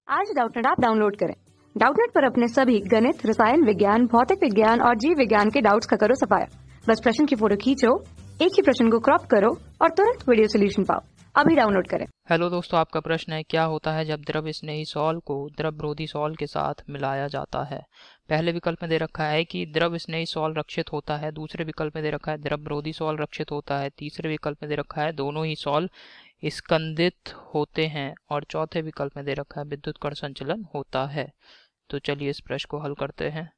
आज Doubtnut app download करें। Doubtnut पर अपने सभी गणित, रसायन विज्ञान, भौतिक विज्ञान और जीव विज्ञान के डाउट्स का करो सफाया। बस प्रश्न की फोटो खींचो, एक ही प्रश्न को क्रॉप करो और तुरंत वीडियो सोल्यूशन पाओ। अभी डाउनलोड करें। हेलो दोस्तों, आपका प्रश्न है क्या होता है जब द्रव स्नेही सॉल्ट को द्रवरोधी सॉल्ट के साथ मिलाया जाता है। पहले विकल्प में दे रखा है कि द्रव स्नेही सॉल्ट रक्षित होता है, दूसरे विकल्प में दे रखा है द्रवरोधी सॉल्ट रक्षित होता है, तीसरे विकल्प में दे रखा है दोनों ही सॉल्ट स्कंदित होते हैं और चौथे विकल्प में दे रखा है विद्युत कण संचलन होता है। तो चलिए इस प्रश्न को हल करते हैं।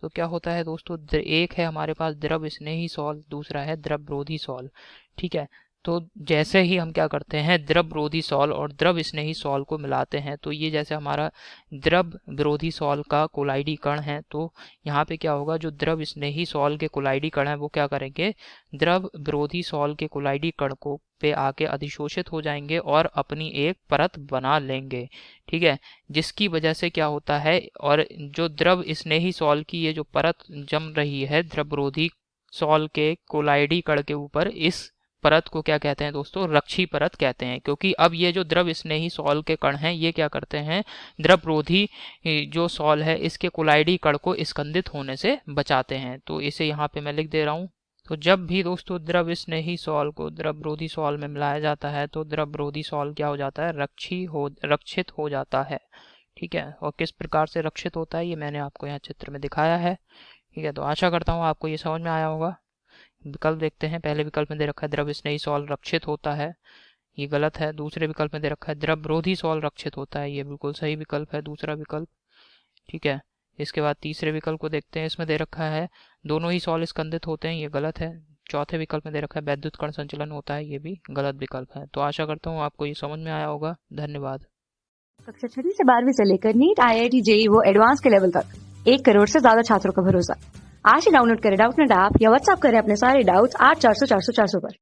तो क्या होता है दोस्तों, एक है हमारे पास द्रव स्नेही सॉल्ट, दूसरा है द्रवरोधी सॉल्ट। ठीक है, तो जैसे ही हम क्या करते हैं द्रवरोधी सॉल्ट और द्रव स्नेही सॉल्ट को मिलाते हैं तो ये जैसे हमारा द्रव विरोधी सॉल्ट का कोलाइडी कण है, तो यहाँ पे क्या होगा, जो द्रव स्नेही सॉल्ट के कोलाइडी कण है वो क्या करेंगे, द्रव विरोधी सॉल्ट के कोलाइडी कण को पे आके अधिशोषित हो जाएंगे और अपनी एक परत बना लेंगे। ठीक है, जिसकी वजह से क्या होता है, और जो द्रव स्नेही सॉल्ट की ये जो परत जम रही है द्रव विरोधी सॉल्ट के कोलाइडी कण के ऊपर, इस परत को क्या कहते हैं दोस्तों, रक्षी परत कहते हैं। क्योंकि अब ये जो द्रव स्नेही सॉल्ट के कण हैं ये क्या करते हैं, द्रवरोधी जो सॉल्ट है इसके कोलाइडी कण को स्कंदित होने से बचाते हैं। तो इसे यहाँ पे मैं लिख दे रहा हूँ। तो जब भी दोस्तों द्रव स्नेही सॉल्ट को द्रवरोधी सॉल्ट में मिलाया जाता है तो द्रवरोधी सॉल्ट क्या हो जाता है, रक्षित हो जाता है। ठीक है, और किस प्रकार से रक्षित होता है ये मैंने आपको यहाँ चित्र में दिखाया है। ठीक है, तो आशा करता हूँ आपको ये समझ में आया होगा। विकल्प देखते हैं। पहले विकल्प में दे रखा है द्रव स्नेही सॉल्ट रक्षित होता है, ये गलत है। दूसरे विकल्प में दे रखा है द्रवरोधी सॉल्ट रक्षित होता है, ये बिल्कुल सही विकल्प है, दूसरा विकल्प। ठीक है, इसके बाद तीसरे विकल्प को देखते हैं। इसमें दे रखा है दोनों ही सॉल्ट स्कंदित होते हैं, ये गलत है। चौथे विकल्प में दे रखा है वैद्युत कण संचलन होता है, ये भी गलत विकल्प है। तो आशा करता हूँ आपको ये समझ में आया होगा। धन्यवाद। कक्षा 6 से 12वीं से लेकर नीट, IIT, JEE वो एडवांस के लेवल तक 1 करोड़ से ज्यादा छात्रों का भरोसा। आज ही डाउनलोड करें डाउटनेट ऐप या व्हाट्सएप करें अपने सारे डाउट्स 8400 400 400 पर।